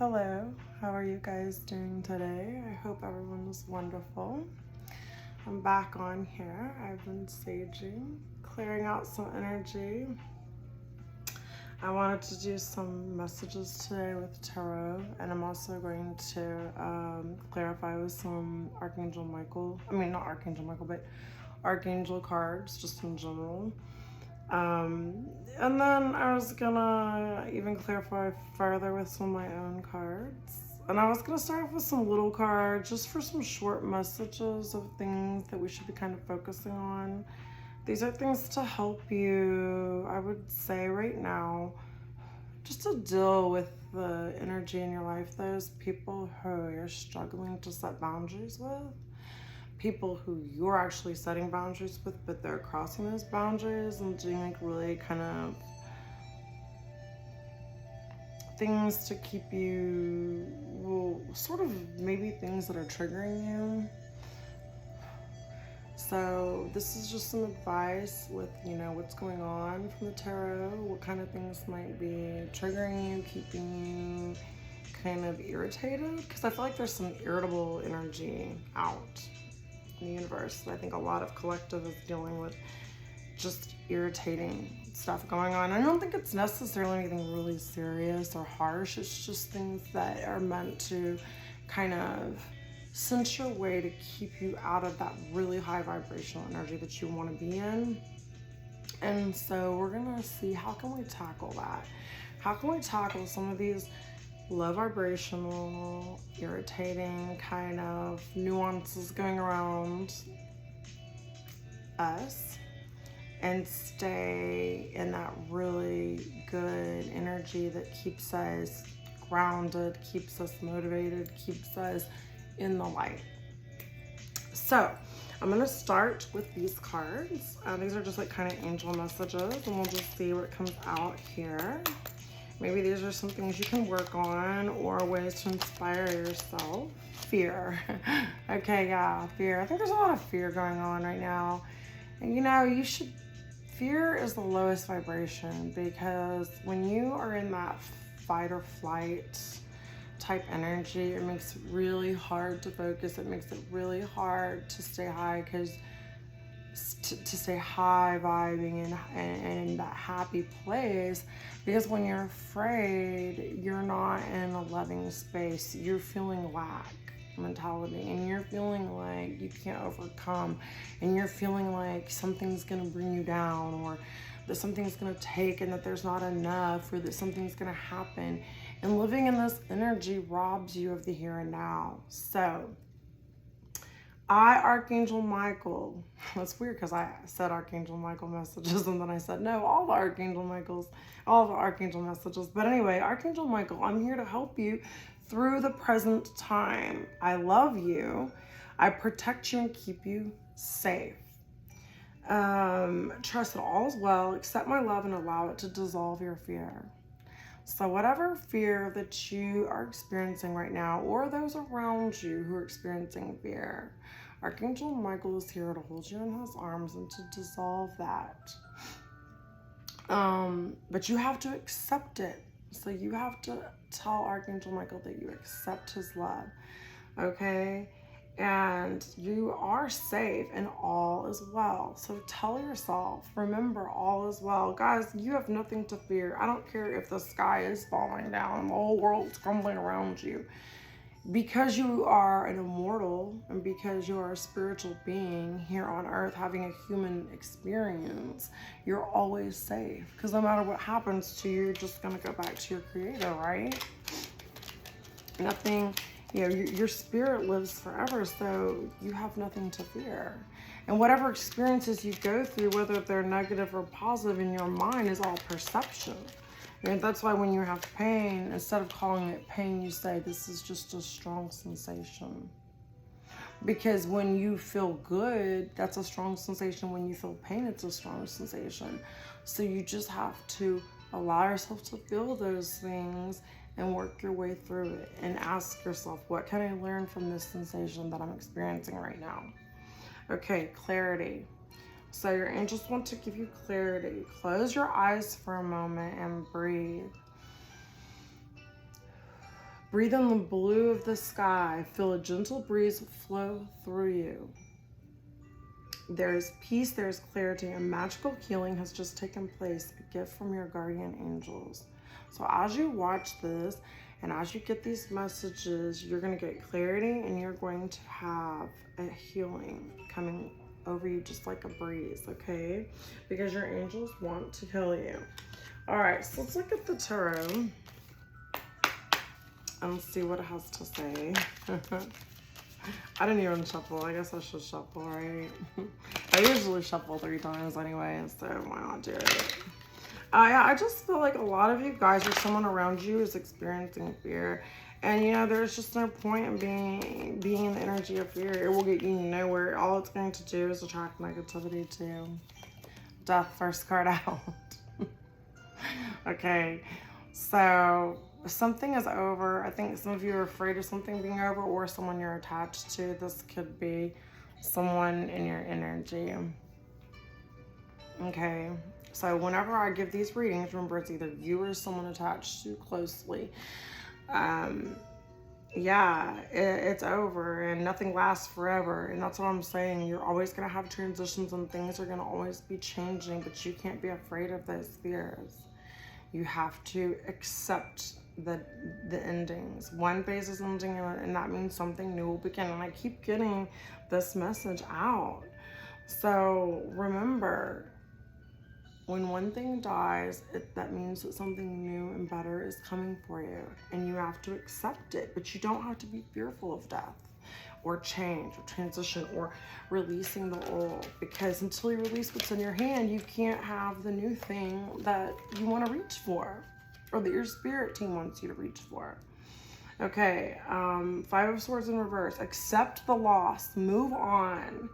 Hello, how are you guys doing today? I hope everyone is wonderful. I'm back on here. I've been saging, clearing out some energy. I wanted to do some messages today with tarot, and I'm also going to clarify with some Archangel Michael. Not Archangel Michael, but Archangel cards, just in general. And then I was gonna even clarify further with some of my own cards. And I was gonna start off with some little cards just for some short messages of things that we should be kind of focusing on. These are things to help you, I would say right now, just to deal with the energy in your life, those people who you're struggling to set boundaries with. People who you're actually setting boundaries with, but they're crossing those boundaries and doing like really kind of things to keep you, well, sort of maybe things that are triggering you. So this is just some advice with, what's going on from the tarot, what kind of things might be triggering you, keeping you kind of irritated, because I feel like there's some irritable energy out in the universe. I think a lot of collective is dealing with just irritating stuff going on. I don't think it's necessarily anything really serious or harsh. It's just things that are meant to kind of cinch your way to keep you out of that really high vibrational energy that you want to be in. And so we're gonna see, how can we tackle that? How can we tackle some of these low vibrational, irritating kind of nuances going around us and stay in that really good energy that keeps us grounded, keeps us motivated, keeps us in the light. So I'm going to start with these cards. These are just like kind of angel messages, and we'll just see what comes out here. Maybe these are some things you can work on or ways to inspire yourself. Fear. Okay, yeah, fear. I think there's a lot of fear going on right now. And fear is the lowest vibration, because when you are in that fight or flight type energy, it makes it really hard to focus. It makes it really hard to stay high, because to stay high vibing and in that happy place, because when you're afraid, you're not in a loving space. You're feeling lack mentality, and you're feeling like you can't overcome, and you're feeling like something's gonna bring you down, or that something's gonna take, and that there's not enough, or that something's gonna happen. And living in this energy robs you of the here and now. So Archangel Michael, that's weird because I said Archangel Michael messages and then I said no, all the Archangel messages. But anyway, Archangel Michael, I'm here to help you through the present time. I love you. I protect you and keep you safe. Trust that all is well. Accept my love and allow it to dissolve your fear. So whatever fear that you are experiencing right now, or those around you who are experiencing fear, Archangel Michael is here to hold you in his arms and to dissolve that. But you have to accept it. So you have to tell Archangel Michael that you accept his love, okay? And you are safe and all is well. So tell yourself, remember, all is well. Guys, you have nothing to fear. I don't care if the sky is falling down, the whole world's crumbling around you. Because you are an immortal, and because you are a spiritual being here on earth having a human experience, you're always safe. Because no matter what happens to you, you're just going to go back to your creator, right? Nothing, your spirit lives forever, so you have nothing to fear. And whatever experiences you go through, whether they're negative or positive in your mind, is all perception. And that's why when you have pain, instead of calling it pain, you say, this is just a strong sensation. Because when you feel good, that's a strong sensation. When you feel pain, it's a strong sensation. So you just have to allow yourself to feel those things and work your way through it. And ask yourself, what can I learn from this sensation that I'm experiencing right now? Okay, clarity. So your angels want to give you clarity. Close your eyes for a moment and breathe. Breathe in the blue of the sky. Feel a gentle breeze flow through you. There's peace, there's clarity, and magical healing has just taken place, a gift from your guardian angels. So as you watch this and as you get these messages, you're going to get clarity and you're going to have a healing coming over you just like a breeze, okay? Because your angels want to heal you. All right, so let's look at the tarot and see what it has to say. I didn't even shuffle. I guess I should shuffle, right? I usually shuffle 3 times anyway, so why not do it? Yeah, I just feel like a lot of you guys or someone around you is experiencing fear. And, you know, there's just no point in being in the energy of fear. It will get you nowhere. All it's going to do is attract negativity to you. Death, first card out. Okay, so something is over. I think some of you are afraid of something being over or someone you're attached to. This could be someone in your energy. Okay, so whenever I give these readings, remember it's either you or someone attached to closely. Yeah, it's over and nothing lasts forever. And that's what I'm saying. You're always going to have transitions and things are going to always be changing, but you can't be afraid of those fears. You have to accept the endings. One phase is ending and that means something new will begin. And I keep getting this message out. So remember, when one thing dies, that means that something new and better is coming for you. And you have to accept it. But you don't have to be fearful of death or change or transition or releasing the old. Because until you release what's in your hand, you can't have the new thing that you want to reach for or that your spirit team wants you to reach for. Okay, 5 of Swords in reverse. Accept the loss. Move on.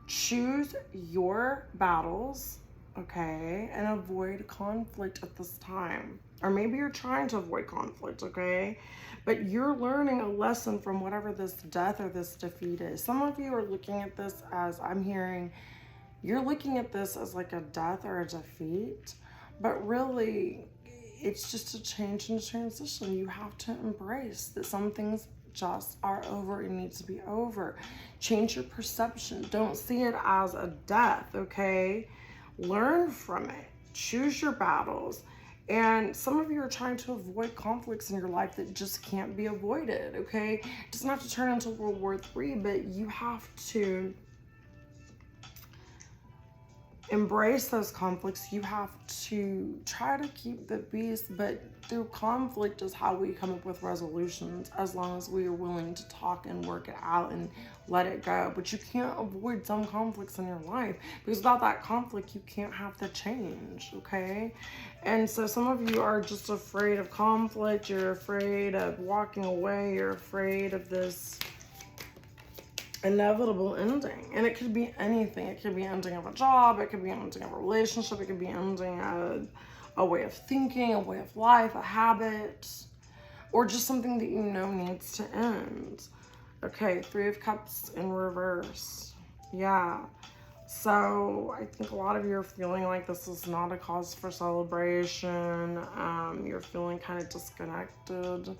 Choose your battles. Okay, and avoid conflict at this time. Or maybe you're trying to avoid conflict, okay? But you're learning a lesson from whatever this death or this defeat is. Some of you are looking at this as, I'm hearing, you're looking at this as like a death or a defeat. But really, it's just a change and a transition. You have to embrace that some things just are over. It needs to be over. Change your perception. Don't see it as a death, okay? Learn from it. Choose your battles. And some of you are trying to avoid conflicts in your life that just can't be avoided, okay? It doesn't have to turn into World War III, but you have to embrace those conflicts. You have to try to keep the peace, but through conflict is how we come up with resolutions, as long as we are willing to talk and work it out and let it go. But you can't avoid some conflicts in your life, because without that conflict, you can't have the change, okay? And so some of you are just afraid of conflict. You're afraid of walking away. You're afraid of this inevitable ending. And it could be anything. It could be ending of a job, it could be ending of a relationship, it could be ending of a way of thinking, a way of life, a habit, or just something that you know needs to end. Okay, 3 of Cups in reverse. Yeah, so I think a lot of you are feeling like this is not a cause for celebration. You're feeling kind of disconnected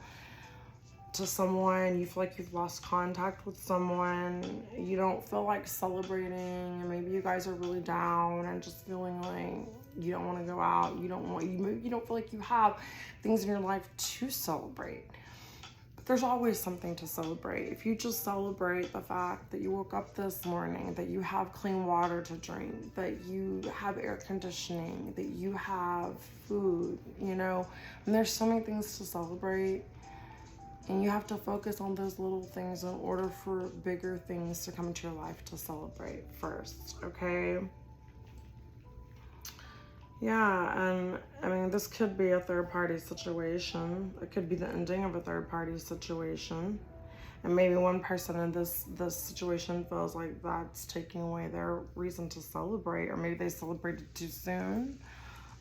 to someone. You feel like you've lost contact with someone. You don't feel like celebrating, and maybe you guys are really down and just feeling like you don't want to go out. You don't feel like you have things in your life to celebrate. But there's always something to celebrate. If you just celebrate the fact that you woke up this morning, that you have clean water to drink, that you have air conditioning, that you have food, you know, and there's so many things to celebrate. And you have to focus on those little things in order for bigger things to come into your life to celebrate first, okay? Yeah, and I mean, this could be a third-party situation. It could be the ending of a third-party situation. And maybe one person in this situation feels like that's taking away their reason to celebrate, or maybe they celebrated too soon.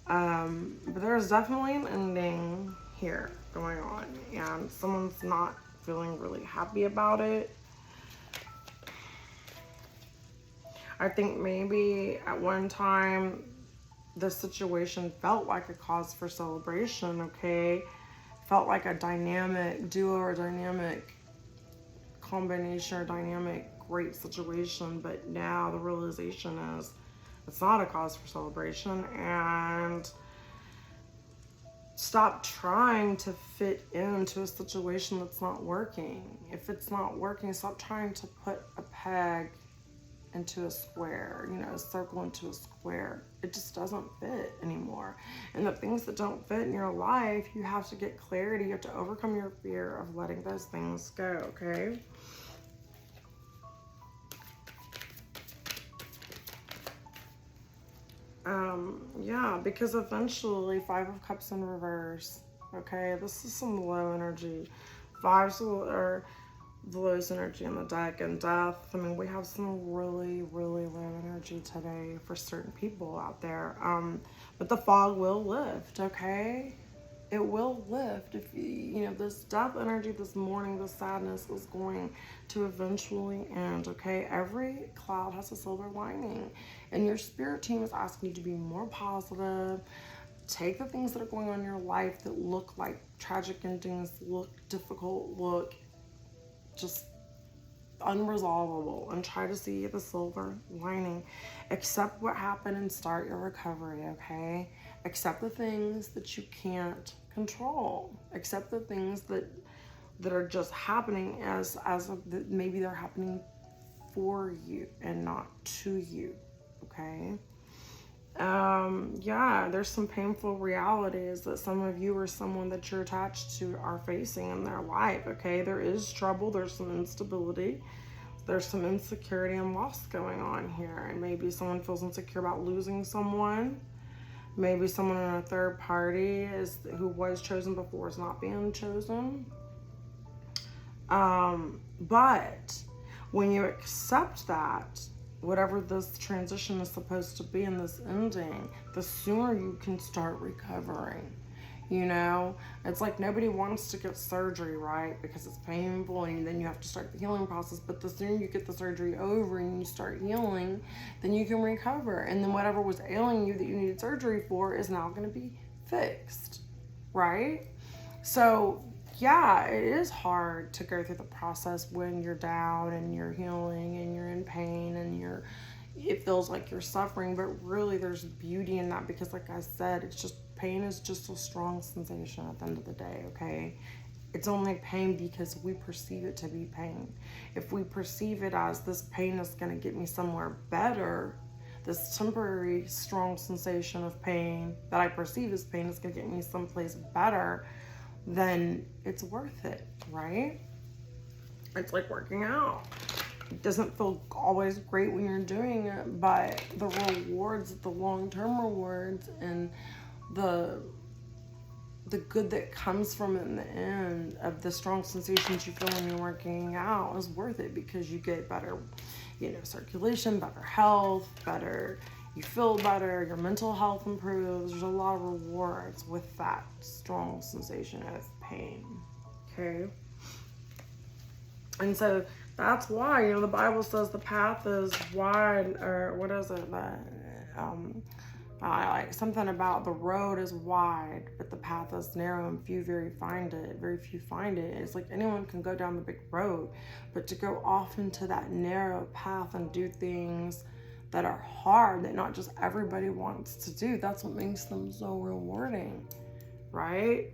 But there's definitely an ending here going on, and someone's not feeling really happy about it. I think maybe at one time this situation felt like a cause for celebration, okay? felt like a dynamic duo or dynamic combination or dynamic great situation, but now the realization is it's not a cause for celebration. And stop trying to fit into a situation that's not working. If it's not working, stop trying to put a peg into a square, a circle into a square. It just doesn't fit anymore. And the things that don't fit in your life, you have to get clarity. You have to overcome your fear of letting those things go, okay? Yeah, because eventually 5 of Cups in reverse, okay? This is some low energy. Fives are the lowest energy in the deck, and death. I mean, we have some really, really low energy today for certain people out there. But the fog will lift, okay? It will lift. If this death energy this morning, this sadness is going to eventually end, okay? Every cloud has a silver lining, and your spirit team is asking you to be more positive. Take the things that are going on in your life that look like tragic endings, look difficult, look just unresolvable, and try to see the silver lining. Accept what happened and start your recovery, okay? Accept the things that you can't control. Accept the things that are just happening as maybe they're happening for you and not to you, okay? Yeah, there's some painful realities that some of you or someone that you're attached to are facing in their life, okay? There is trouble, there's some instability, there's some insecurity and loss going on here, and maybe someone feels insecure about losing someone. Maybe someone in a third party who was chosen before is not being chosen. But when you accept that, whatever this transition is supposed to be in this ending, the sooner you can start recovering. It's like nobody wants to get surgery, right? Because it's painful, and then you have to start the healing process. But the sooner you get the surgery over and you start healing, then you can recover. And then whatever was ailing you that you needed surgery for is now going to be fixed, right? So yeah, it is hard to go through the process when you're down and you're healing and you're in pain and it feels like you're suffering, but really there's beauty in that, because like I said, pain is just a strong sensation at the end of the day, okay? It's only pain because we perceive it to be pain. If we perceive it as this pain is going to get me somewhere better, this temporary strong sensation of pain that I perceive as pain is going to get me someplace better, then it's worth it, right? It's like working out. It doesn't feel always great when you're doing it, but the rewards, the long-term rewards, and the good that comes from it in the end of the strong sensations you feel when you're working out is worth it, because you get better, circulation, better health, you feel better, your mental health improves. There's a lot of rewards with that strong sensation of pain, okay? And so that's why, the Bible says the path is wide, or what is it? Like something about the road is wide, but the path is narrow, and very few find it. It's like anyone can go down the big road, but to go off into that narrow path and do things that are hard, that not just everybody wants to do, that's what makes them so rewarding, right?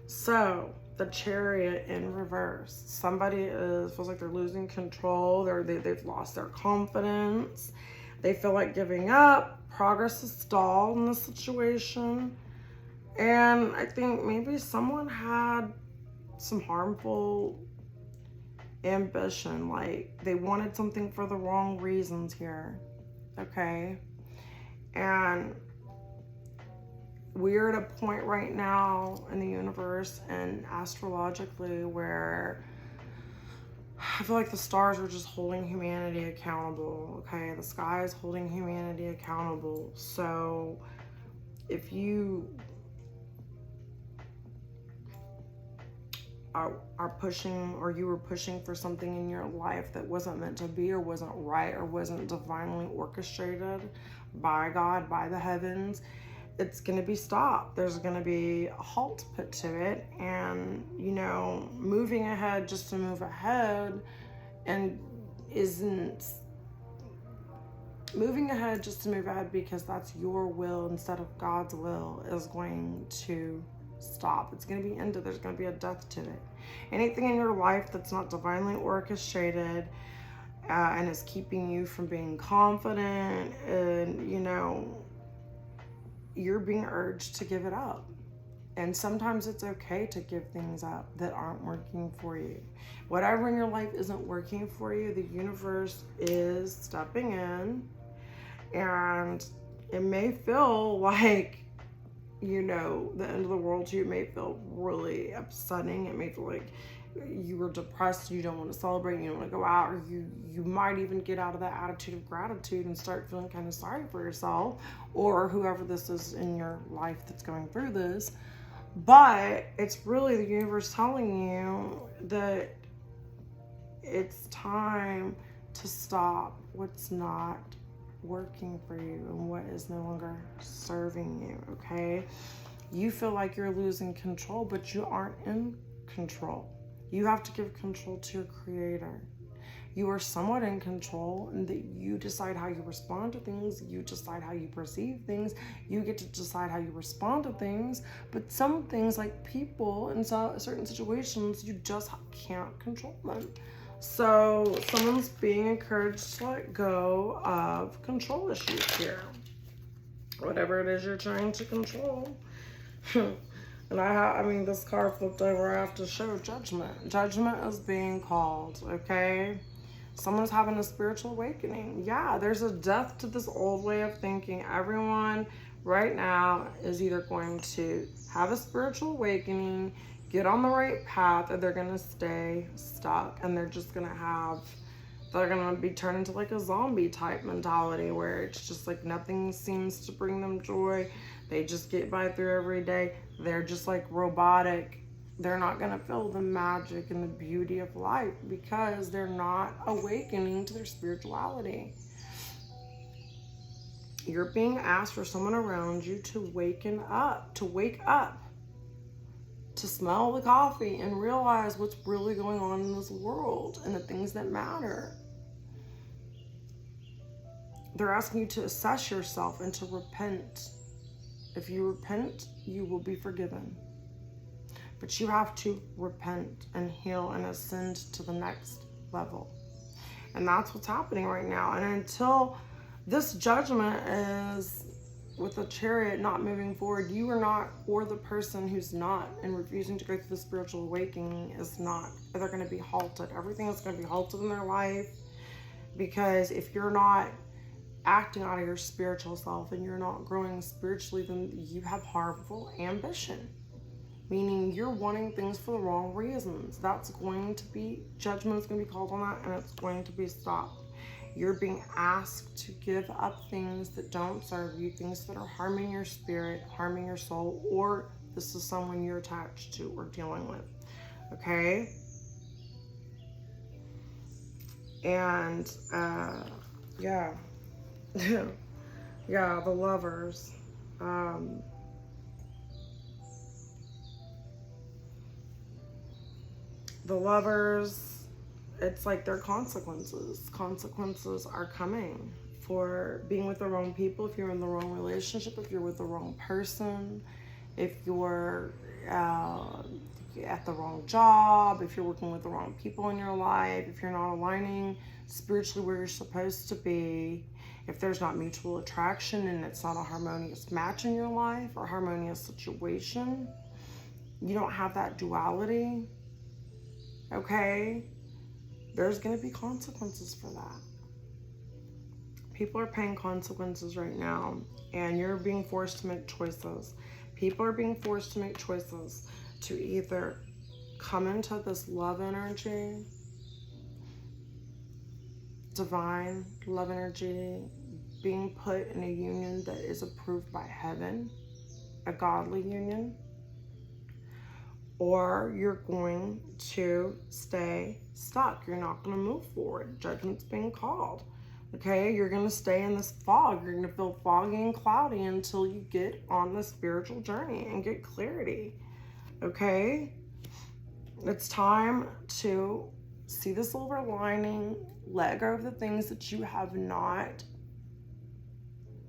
So the Chariot in reverse. Somebody feels like they're losing control. They've lost their confidence. They feel like giving up. Progress is stalled in this situation. And I think maybe someone had some harmful ambition. Like they wanted something for the wrong reasons here. Okay? And we're at a point right now in the universe and astrologically where I feel like the stars are just holding humanity accountable, okay? The sky is holding humanity accountable. So if you are pushing, or you were pushing for something in your life that wasn't meant to be, or wasn't right, or wasn't divinely orchestrated by God, by the heavens, it's going to be stopped. There's going to be a halt put to it. And, you know, moving ahead just to move ahead and isn't moving ahead just to move ahead because that's your will instead of God's will is going to stop. It's going to be ended. There's going to be a death to it. Anything in your life that's not divinely orchestrated and is keeping you from being confident, and, you know, you're being urged to give it up. And sometimes it's okay to give things up that aren't working for you. Whatever in your life isn't working for you, the universe is stepping in. And it may feel like, you know, the end of the world to you. It may feel really upsetting. It may feel like you were depressed, you don't want to celebrate, you don't want to go out, or you might even get out of that attitude of gratitude and start feeling kind of sorry for yourself or whoever this is in your life that's going through this. But it's really the universe telling you that it's time to stop what's not working for you and what is no longer serving you, okay? You feel like you're losing control, but you aren't in control. You have to give control to your creator. You are somewhat in control, and that you decide how you respond to things. You decide how you perceive things. You get to decide how you respond to things. But some things, like people in certain situations, you just can't control them. So someone's being encouraged to let go of control issues here. Whatever it is you're trying to control. And I mean, this card flipped over. I have to show judgment. Judgment is being called, okay? Someone's having a spiritual awakening. Yeah, there's a death to this old way of thinking. Everyone right now is either going to have a spiritual awakening, get on the right path, or they're going to stay stuck. And they're just going to they're going to be turned into like a zombie type mentality where it's just like nothing seems to bring them joy. They just get by through every day. They're just like robotic. They're not going to feel the magic and the beauty of life because they're not awakening to their spirituality. You're being asked for someone around you to wake up, to smell the coffee and realize what's really going on in this world and the things that matter. They're asking you to assess yourself and to repent. If you repent, you will be forgiven. But you have to repent and heal and ascend to the next level. And that's what's happening right now. And until this judgment is with the Chariot not moving forward, you are not, or the person who's not and refusing to go through the spiritual awakening is not, they're going to be halted. Everything is going to be halted in their life, because if you're not acting out of your spiritual self and you're not growing spiritually, then you have harmful ambition, meaning you're wanting things for the wrong reasons. That's going to be, judgment is going to be called on that, and it's going to be stopped. You're being asked to give up things that don't serve you, things that are harming your spirit, harming your soul, or this is someone you're attached to or dealing with, okay? And yeah. Yeah, the Lovers. The Lovers, it's like their consequences. Consequences are coming for being with the wrong people, if you're in the wrong relationship, if you're with the wrong person, if you're at the wrong job, if you're working with the wrong people in your life, if you're not aligning spiritually where you're supposed to be, if there's not mutual attraction and it's not a harmonious match in your life or harmonious situation, you don't have that duality, okay? There's going to be consequences for that. People are paying consequences right now, and you're being forced to make choices. People are being forced to make choices to either come into this love energy, divine love energy, being put in a union that is approved by heaven, a godly union, or you're going to stay stuck. You're not going to move forward. Judgment's being called. Okay, you're going to stay in this fog. You're going to feel foggy and cloudy until you get on the spiritual journey and get clarity. Okay, it's time to see the silver lining, let go of the things that you have not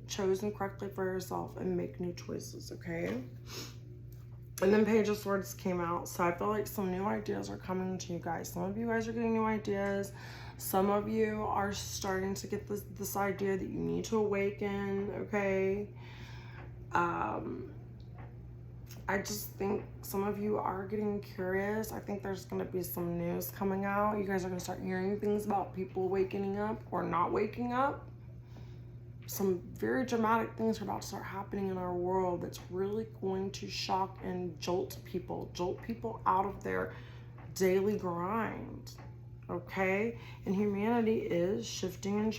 chosen correctly for yourself, and make new choices. Okay, and then Page of Swords came out, so I feel like some new ideas are coming to you guys. Some of you guys are getting new ideas. Some of you are starting to get this idea that you need to awaken. Okay, I just think some of you are getting curious. I think there's going to be some news coming out. You guys are going to start hearing things about people waking up or not waking up. Some very dramatic things are about to start happening in our world that's really going to shock and jolt people out of their daily grind. Okay? And humanity is shifting and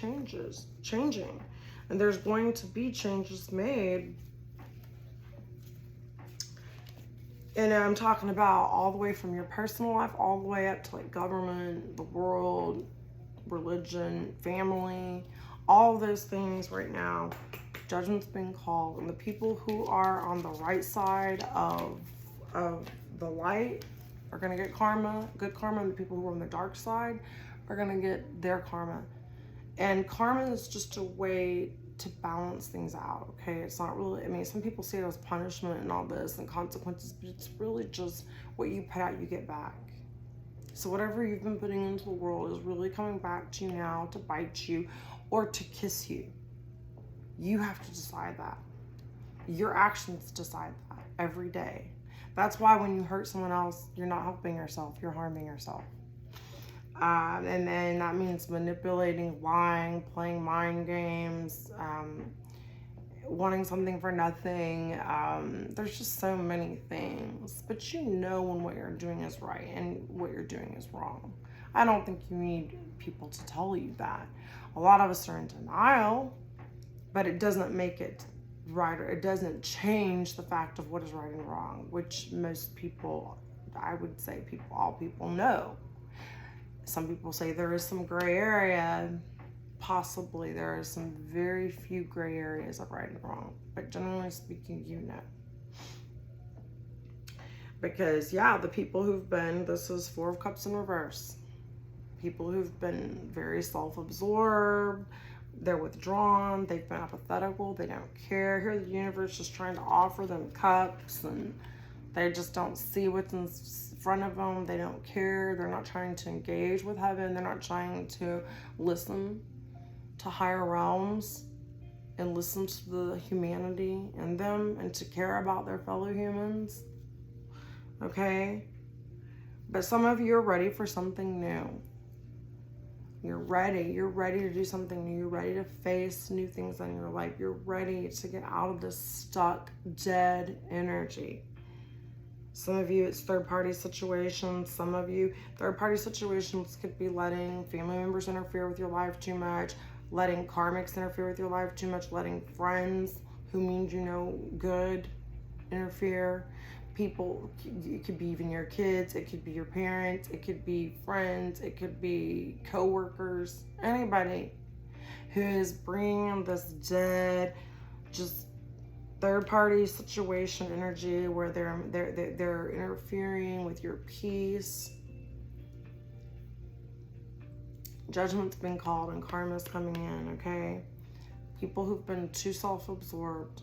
changing. And there's going to be changes made. And I'm talking about all the way from your personal life, all the way up to like government, the world, religion, family, all of those things right now. Judgment's being called. And the people who are on the right side of the light are going to get karma, good karma. And the people who are on the dark side are going to get their karma. And karma is just a way to balance things out, okay? It's not really, I mean, some people see it as punishment and all this and consequences, but it's really just what you put out, you get back. So whatever you've been putting into the world is really coming back to you now to bite you or to kiss you. You have to decide that. Your actions decide that every day. That's why when you hurt someone else, you're not helping yourself, you're harming yourself. And then that means manipulating, lying, playing mind games, wanting something for nothing. There's just so many things. But you know when what you're doing is right and what you're doing is wrong. I don't think you need people to tell you that. A lot of us are in denial, but it doesn't make it right, or it doesn't change the fact of what is right and wrong, which most people, I would say all people know. Some people say there is some gray area. Possibly there are some very few gray areas of right and wrong, but generally speaking, you know. Because yeah, the people who've been, this is Four of Cups in reverse. People who've been very self-absorbed, they're withdrawn, they've been apathetical, they don't care. Here the universe is trying to offer them cups and they just don't see what's in front of them. They don't care. They're not trying to engage with heaven. They're not trying to listen to higher realms and listen to the humanity in them and to care about their fellow humans. Okay? But some of you are ready for something new. You're ready. You're ready to do something new. You're ready to face new things in your life. You're ready to get out of this stuck, dead energy. Some of you, it's third-party situations. Some of you, third-party situations could be letting family members interfere with your life too much, letting karmics interfere with your life too much, letting friends who mean you no good interfere. People, it could be even your kids, it could be your parents, it could be friends, it could be co-workers, anybody who is bringing this dead, just third-party situation energy where they're interfering with your peace. Judgment's been called and karma's coming in, okay? People who've been too self-absorbed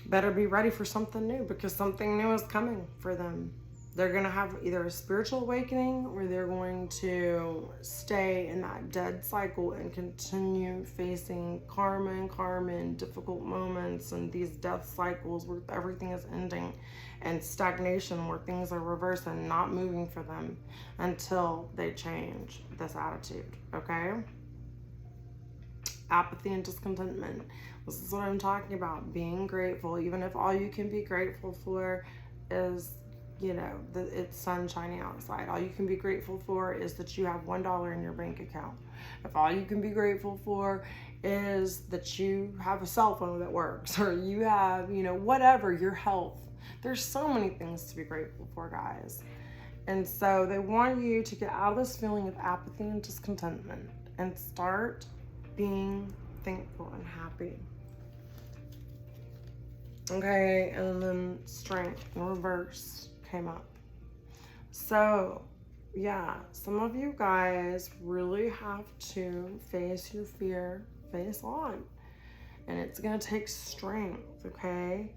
better be ready for something new, because something new is coming for them. They're going to have either a spiritual awakening or they're going to stay in that dead cycle and continue facing karma and difficult moments and these death cycles where everything is ending, and stagnation where things are reversed and not moving for them until they change this attitude, okay? Apathy and discontentment. This is what I'm talking about. Being grateful, even if all you can be grateful for is, you know, it's sun shining outside. All you can be grateful for is that you have $1 in your bank account. If all you can be grateful for is that you have a cell phone that works, or you have, you know, whatever, your health. There's so many things to be grateful for, guys. And so they want you to get out of this feeling of apathy and discontentment and start being thankful and happy. Okay, and then strength in reverse came up. So, yeah, some of you guys really have to face your fear face on. And it's going to take strength, okay?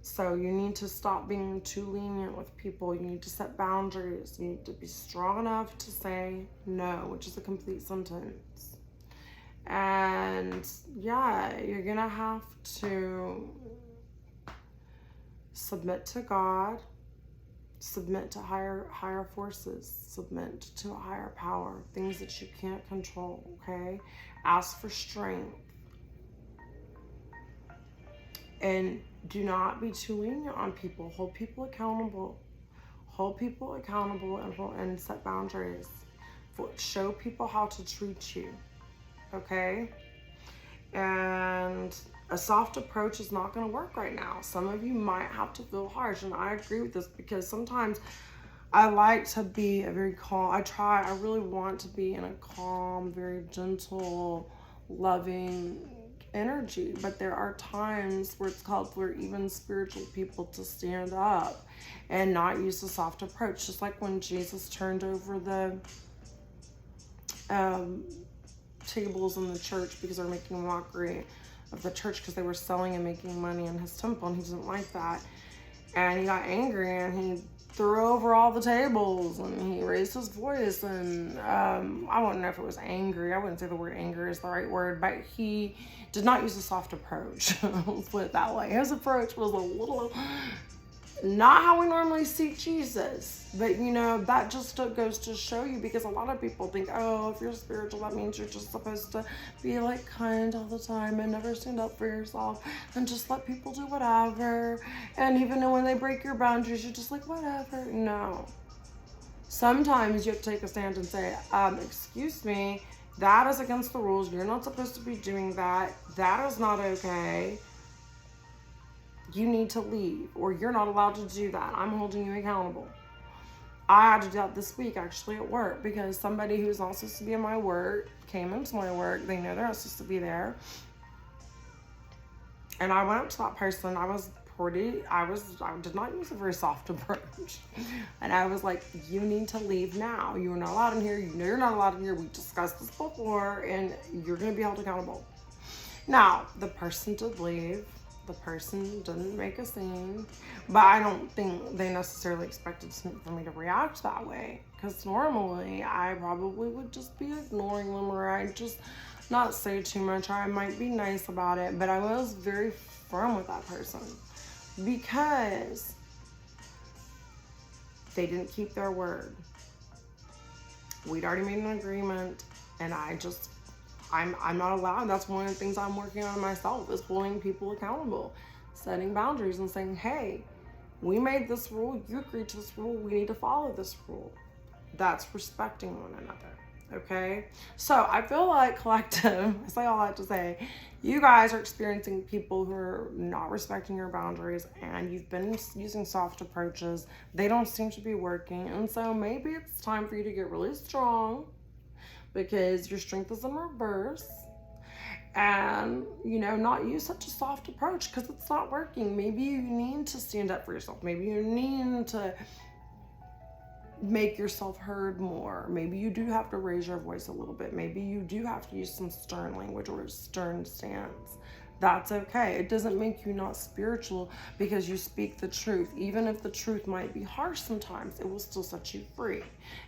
So you need to stop being too lenient with people. You need to set boundaries. You need to be strong enough to say no, which is a complete sentence. And yeah, you're going to have to submit to God, submit to higher forces, submit to a higher power, things that you can't control, okay? Ask for strength. And do not be too lenient on people. Hold people accountable. Hold people accountable and set boundaries. Show people how to treat you, okay? And a soft approach is not going to work right now. Some of you might have to feel harsh, and I agree with this because sometimes I like to be a very calm. I really want to be in a calm, very gentle, loving energy, but there are times where it's called for even spiritual people to stand up and not use a soft approach, just like when Jesus turned over the tables in the church because they were making a mockery of the church because they were selling and making money in his temple, and he didn't like that, and he got angry and he threw over all the tables and he raised his voice, and I wouldn't know if it was angry. I wouldn't say the word anger is the right word, but he did not use a soft approach. Let's put it that way. His approach was a little not how we normally see Jesus. But you know, that just goes to show you, because a lot of people think, oh, if you're spiritual, that means you're just supposed to be like kind all the time and never stand up for yourself and just let people do whatever. And even when they break your boundaries, you're just like, whatever. No. Sometimes you have to take a stand and say, excuse me, that is against the rules. You're not supposed to be doing that. That is not okay. You need to leave, or you're not allowed to do that. I'm holding you accountable. I had to do that this week actually at work, because somebody who's not supposed to be in my work came into my work. They know they're not supposed to be there. And I went up to that person. I did not use a very soft approach. And I was like, you need to leave now. You are not allowed in here. You know you're not allowed in here. We discussed this before, and you're going to be held accountable. Now, the person did leave. The person didn't make a scene, but I don't think they necessarily expected for me to react that way, because normally I probably would just be ignoring them, or I'd just not say too much, or I might be nice about it. But I was very firm with that person because they didn't keep their word. We'd already made an agreement, and I'm not allowed. That's one of the things I'm working on myself, is holding people accountable, setting boundaries and saying, hey, we made this rule, you agreed to this rule, we need to follow this rule. That's respecting one another, okay? So I feel like collective, I say all that to say, you guys are experiencing people who are not respecting your boundaries, and you've been using soft approaches. They don't seem to be working, and so maybe it's time for you to get really strong, because your strength is in reverse, and not use such a soft approach because it's not working. Maybe you need to stand up for yourself. Maybe you need to make yourself heard more. Maybe you do have to raise your voice a little bit. Maybe you do have to use some stern language or a stern stance. That's okay. It doesn't make you not spiritual because you speak the truth. Even if the truth might be harsh sometimes, it will still set you free.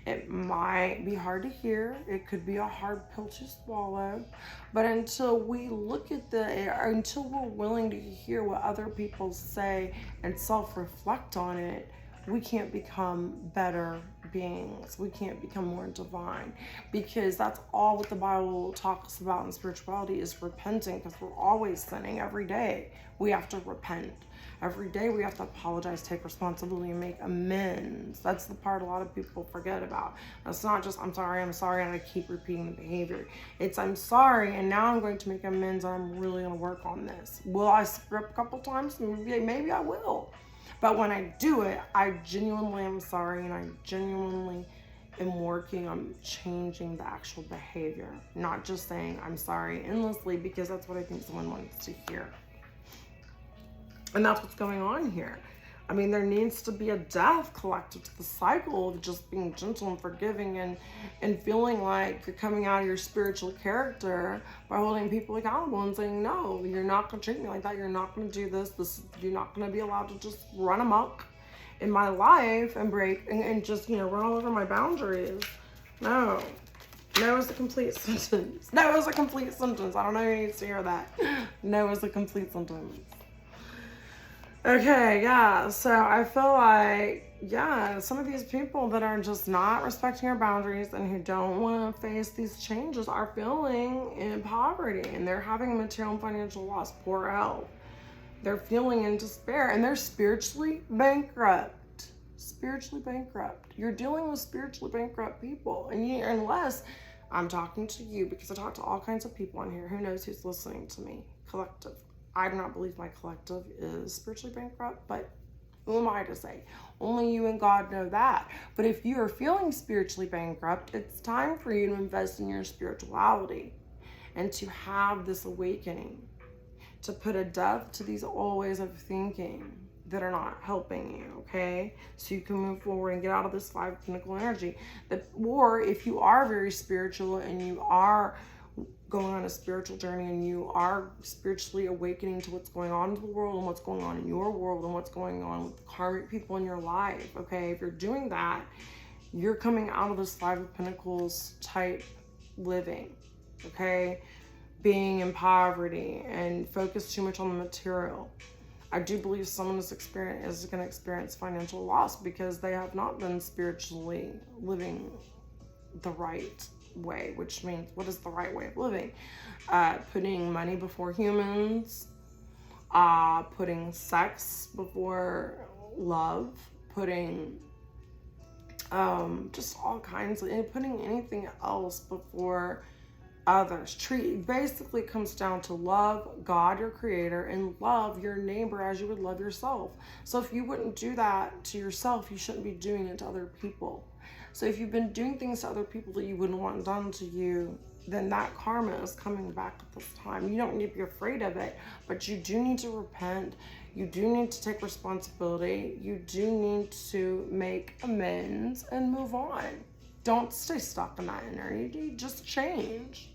It might be hard to hear. It could be a hard pill to swallow. But until we until we're willing to hear what other people say and self-reflect on it, we can't become better beings. We can't become more divine, because that's all what the Bible talks about in spirituality, is repenting, because we're always sinning. Every day we have to repent. Every day we have to apologize, take responsibility, and make amends. That's the part a lot of people forget about. It's not just I'm sorry, and I keep repeating the behavior. It's I'm sorry, and now I'm going to make amends, and I'm really going to work on this. Will I screw up a couple times? Maybe I will. But when I do it, I genuinely am sorry, and I genuinely am working on changing the actual behavior, not just saying I'm sorry endlessly because that's what I think someone wants to hear. And that's what's going on here. I mean, there needs to be a death collected to the cycle of just being gentle and forgiving, and feeling like you're coming out of your spiritual character by holding people accountable and saying, no, you're not going to treat me like that. You're not going to do this. You're not going to be allowed to just run amok in my life and break and just, run all over my boundaries. No. No is a complete sentence. No is a complete sentence. I don't know who needs to hear that. No is a complete sentence. Okay, yeah, so I feel like, some of these people that are just not respecting our boundaries and who don't want to face these changes are feeling in poverty, and they're having material and financial loss, poor health. They're feeling in despair, and they're spiritually bankrupt. Spiritually bankrupt. You're dealing with spiritually bankrupt people, and unless I'm talking to you, because I talk to all kinds of people on here, who knows who's listening to me, collective. I do not believe my collective is spiritually bankrupt, but who am I to say? Only you and God know that. But if you are feeling spiritually bankrupt, it's time for you to invest in your spirituality and to have this awakening, to put a death to these old ways of thinking that are not helping you, okay? So you can move forward and get out of this Five of Pentacles energy. Or if you are very spiritual and you are going on a spiritual journey and you are spiritually awakening to what's going on in the world and what's going on in your world and what's going on with the karmic people in your life, okay? If you're doing that, you're coming out of this Five of Pentacles type living, okay? Being in poverty and focus too much on the material. I do believe someone is going to experience financial loss because they have not been spiritually living the right way, which means, what is the right way of living? Putting money before humans, putting sex before love, putting just all kinds of, and putting anything else before others. Basically comes down to love God, your creator, and love your neighbor as you would love yourself. So if you wouldn't do that to yourself, you shouldn't be doing it to other people. So if you've been doing things to other people that you wouldn't want done to you, then that karma is coming back at this time. You don't need to be afraid of it, but you do need to repent. You do need to take responsibility. You do need to make amends and move on. Don't stay stuck in that energy. Just change.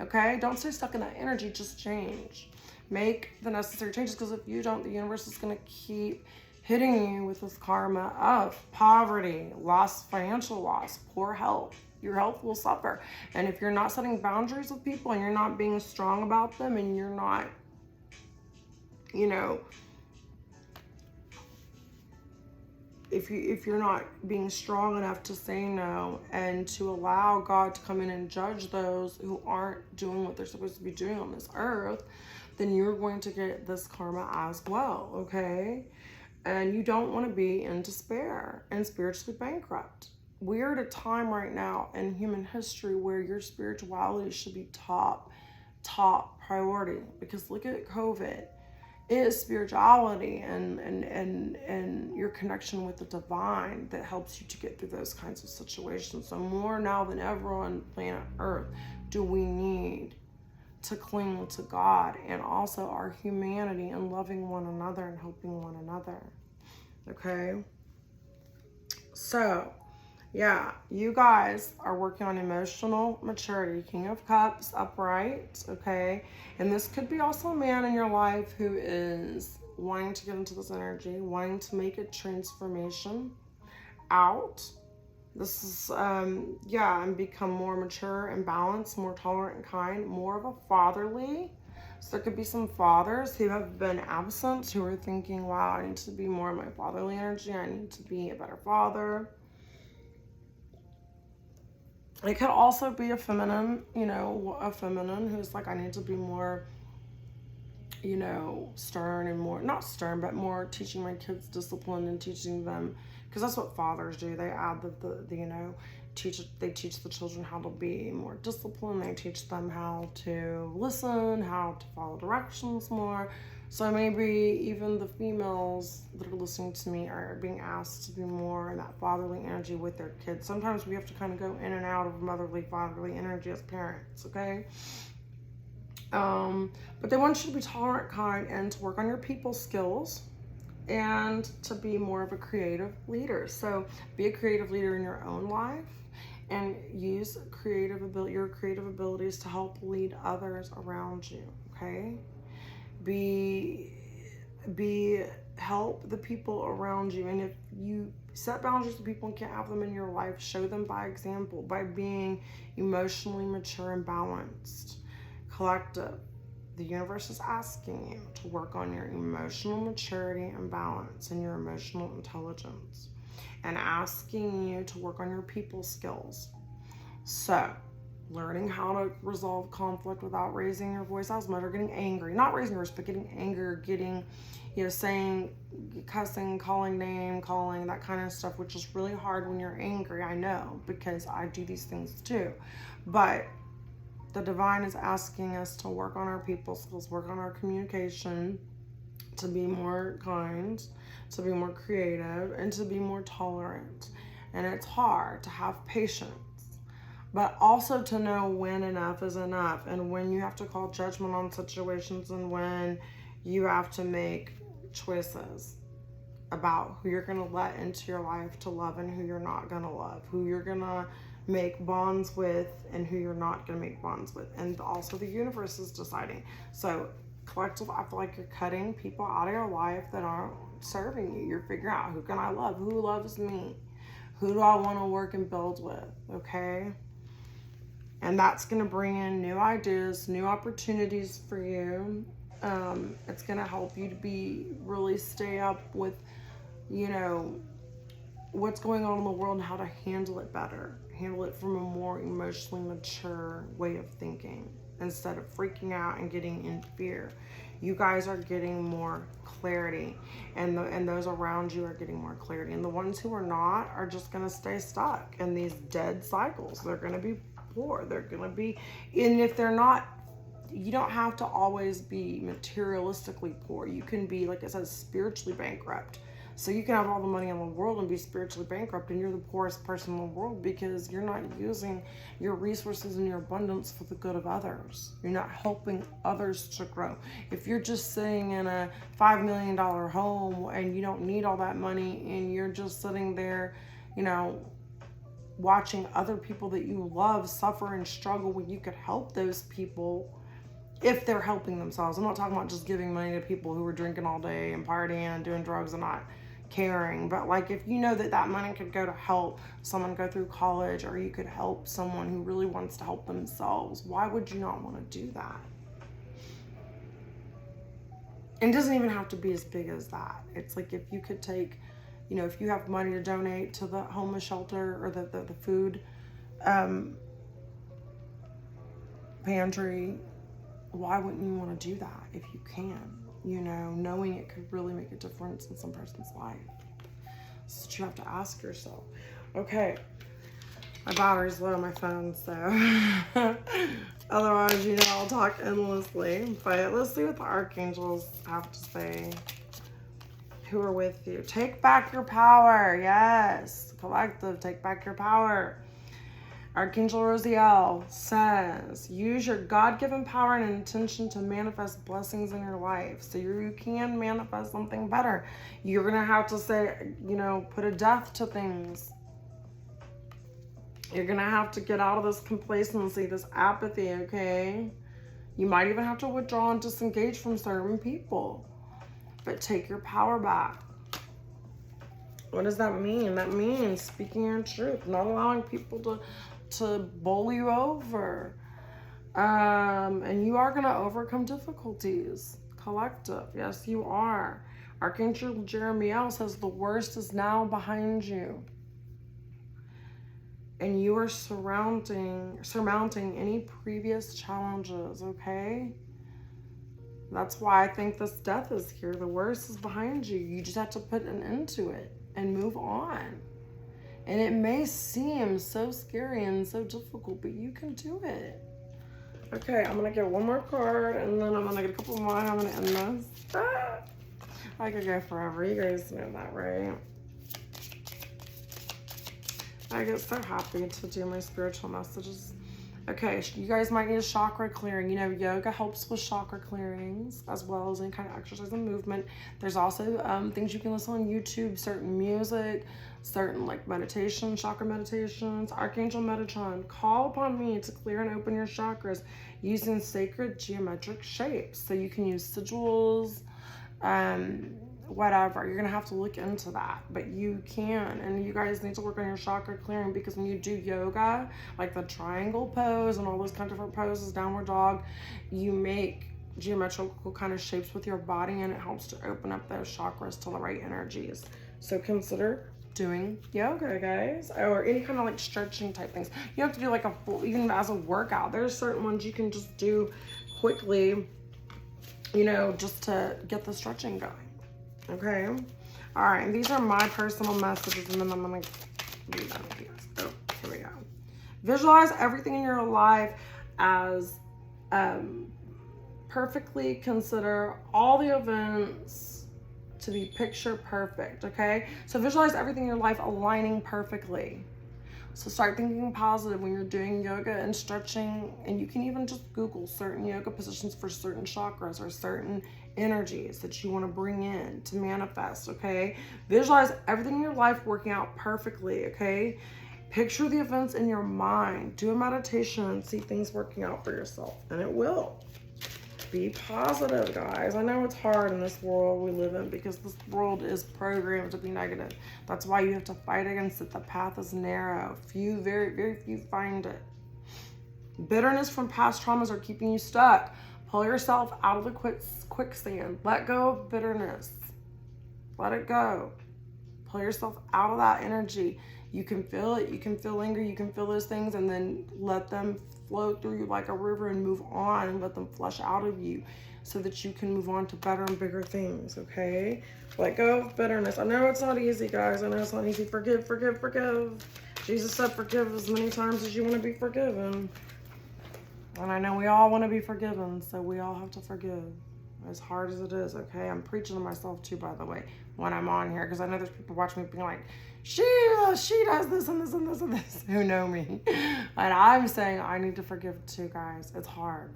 Okay? Don't stay stuck in that energy. Just change. Make the necessary changes, because if you don't, the universe is going to keep hitting you with this karma of poverty, loss, financial loss, poor health. Your health will suffer. And if you're not setting boundaries with people and you're not being strong about them, and you're not, if you're not being strong enough to say no and to allow God to come in and judge those who aren't doing what they're supposed to be doing on this earth, then you're going to get this karma as well, okay? And you don't want to be in despair and spiritually bankrupt. We're at a time right now in human history where your spirituality should be top priority, because look at COVID. It is spirituality and your connection with the divine that helps you to get through those kinds of situations. So more now than ever on planet Earth do we need to cling to God and also our humanity and loving one another and helping one another. Okay? So, yeah, you guys are working on emotional maturity. King of Cups, upright, okay? And this could be also a man in your life who is wanting to get into this energy, wanting to make a transformation out. This is, and become more mature and balanced, more tolerant and kind, more of a fatherly. So there could be some fathers who have been absent, who are thinking, wow, I need to be more of my fatherly energy. I need to be a better father. It could also be a feminine, who's like, I need to be more, stern and more, not stern, but more teaching my kids discipline and teaching them, because that's what fathers do. They add they teach the children how to be more disciplined. They teach them how to listen, how to follow directions more. So maybe even the females that are listening to me are being asked to be more in that fatherly energy with their kids. Sometimes we have to kind of go in and out of motherly, fatherly energy as parents, okay? But they want you to be tolerant, kind, and to work on your people skills and to be more of a creative leader. So be a creative leader in your own life and use your creative abilities to help lead others around you, okay? Help the people around you. And if you set boundaries with people and can't have them in your life, show them by example, by being emotionally mature and balanced. Collective, the universe is asking you to work on your emotional maturity and balance and your emotional intelligence, and asking you to work on your people skills. So learning how to resolve conflict without raising your voice as much or getting angry, not raising your voice, but getting anger, getting, saying, cussing, calling name calling, that kind of stuff, which is really hard when you're angry. I know, because I do these things too. But the divine is asking us to work on our people skills, work on our communication, to be more kind, to be more creative, and to be more tolerant. And it's hard to have patience, but also to know when enough is enough, and when you have to call judgment on situations, and when you have to make choices about who you're going to let into your life to love and who you're not going to love, who you're going to make bonds with and who you're not going to make bonds with. And also the universe is deciding. So collective, I feel like you're cutting people out of your life that aren't serving you. You're figuring out, who can I love? Who loves me? Who do I want to work and build with? Okay? And that's going to bring in new ideas, new opportunities for you. It's going to help you to really stay up with, what's going on in the world and how to handle it better. Handle it from a more emotionally mature way of thinking instead of freaking out and getting in fear. You guys are getting more clarity, and those around you are getting more clarity. And the ones who are not are just going to stay stuck in these dead cycles. They're going to be poor. They're going to be, and if they're not, you don't have to always be materialistically poor. You can be, like it says, spiritually bankrupt. So you can have all the money in the world and be spiritually bankrupt, and you're the poorest person in the world because you're not using your resources and your abundance for the good of others. You're not helping others to grow. If you're just sitting in a $5 million home and you don't need all that money, and you're just sitting there, watching other people that you love suffer and struggle, when you could help those people if they're helping themselves. I'm not talking about just giving money to people who are drinking all day and partying and doing drugs and not caring, but like if you know that money could go to help someone go through college, or you could help someone who really wants to help themselves, why would you not want to do that? And it doesn't even have to be as big as that. It's like if you could take, if you have money to donate to the homeless shelter or the food pantry, why wouldn't you want to do that if you can? Knowing it could really make a difference in some person's life. That's what you have to ask yourself. Okay, my battery's low on my phone, so otherwise, I'll talk endlessly. But let's see what the archangels have to say. Who are with you? Take back your power. Yes, collective, take back your power. Archangel Rosiel says, use your God-given power and intention to manifest blessings in your life. So you can manifest something better. You're going to have to say, put a death to things. You're going to have to get out of this complacency, this apathy, okay? You might even have to withdraw and disengage from certain people. But take your power back. What does that mean? That means speaking your truth, not allowing people to bowl you over. And you are going to overcome difficulties. Collective. Yes, you are. Archangel Jeremiel says the worst is now behind you. And you are surmounting any previous challenges, okay? That's why I think this death is here. The worst is behind you. You just have to put an end to it and move on. And it may seem so scary and so difficult, but you can do it. Okay, I'm gonna get one more card and then I'm gonna get a couple more and I'm gonna end this. Ah, I could go forever. You guys know that, right? I get so happy to do my spiritual messages. Okay, you guys might need a chakra clearing. You know, yoga helps with chakra clearings as well as any kind of exercise and movement. There's also things you can listen on YouTube, certain music, certain like meditation, chakra meditations, Archangel Metatron. Call upon me to clear and open your chakras using sacred geometric shapes. So you can use sigils, whatever. You're gonna have to look into that, but you can. And you guys need to work on your chakra clearing, because when you do yoga, like the triangle pose and all those kind of different poses, downward dog, you make geometrical kind of shapes with your body, and it helps to open up those chakras to the right energies. So consider doing yoga, guys, or any kind of like stretching type things. You have to do like a full, even as a workout, there's certain ones you can just do quickly, you know, just to get the stretching going. Okay, all right, and these are my personal messages, and then I'm gonna be done with these. Oh, here we go. Visualize everything in your life as perfectly. Consider all the events to be picture perfect. Okay, so visualize everything in your life aligning perfectly. So start thinking positive when you're doing yoga and stretching, and you can even just Google certain yoga positions for certain chakras or certain energies that you want to bring in to manifest. Okay, visualize everything in your life working out perfectly. Okay, picture the events in your mind, do a meditation and see things working out for yourself, and it will. Be positive, guys. I know it's hard in this world we live in, because this world is programmed to be negative. That's why you have to fight against it. The path is narrow. Few, very, very few find it. Bitterness from past traumas are keeping you stuck. Pull yourself out of the quicksand. Let go of bitterness. Let it go. Pull yourself out of that energy. You can feel it. You can feel anger. You can feel those things, and then let them flow through you like a river and move on, and let them flush out of you so that you can move on to better and bigger things. Okay, let go of bitterness. I know it's not easy, guys. I know it's not easy. Forgive, forgive, forgive. Jesus said forgive as many times as you want to be forgiven, and I know we all want to be forgiven, so we all have to forgive, as hard as it is. Okay, I'm preaching to myself too, by the way, when I'm on here, because I know there's people watching me being like, she does this and this and this and this, who know me. And I'm saying I need to forgive too, guys. It's hard.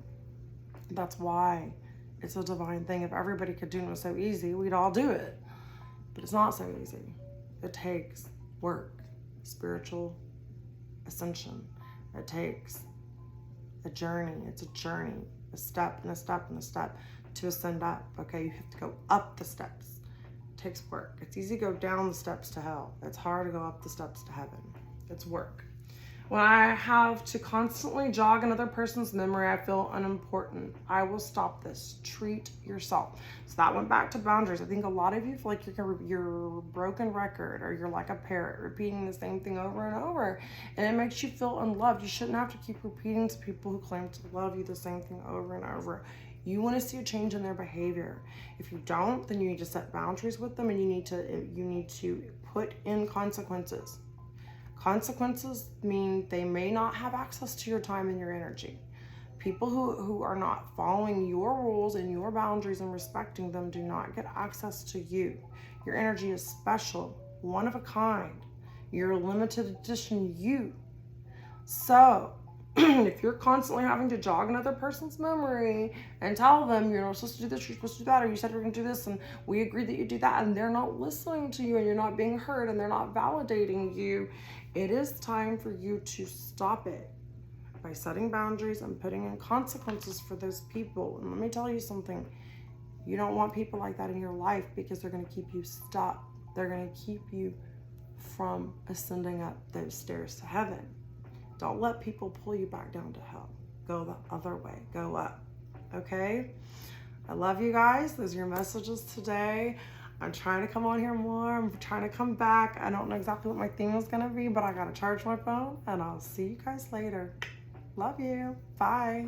That's why it's a divine thing. If everybody could do it, it was so easy, we'd all do it. But it's not so easy. It takes work, spiritual ascension. It takes a journey. It's a journey, a step and a step and a step to ascend up. Okay, you have to go up the steps. Takes work. It's easy to go down the steps to hell. It's hard to go up the steps to heaven. It's work. When I have to constantly jog another person's memory, I feel unimportant. I will stop this. Treat yourself. So that went back to boundaries. I think a lot of you feel like you're a broken record, or you're like a parrot repeating the same thing over and over, and it makes you feel unloved. You shouldn't have to keep repeating to people who claim to love you the same thing over and over. You want to see a change in their behavior. If you don't, then you need to set boundaries with them, and you need to put in consequences. Consequences mean they may not have access to your time and your energy. People who are not following your rules and your boundaries and respecting them do not get access to you. Your energy is special, one of a kind. You're a limited edition you. So if you're constantly having to jog another person's memory and tell them you're not supposed to do this, you're supposed to do that, or you said you're going to do this and we agreed that you do that, and they're not listening to you and you're not being heard and they're not validating you, it is time for you to stop it by setting boundaries and putting in consequences for those people. And let me tell you something. You don't want people like that in your life, because they're going to keep you stuck. They're going to keep you from ascending up those stairs to heaven. Don't let people pull you back down to hell. Go the other way. Go up. Okay? I love you guys. Those are your messages today. I'm trying to come on here more. I'm trying to come back. I don't know exactly what my theme is going to be, but I got to charge my phone, and I'll see you guys later. Love you. Bye.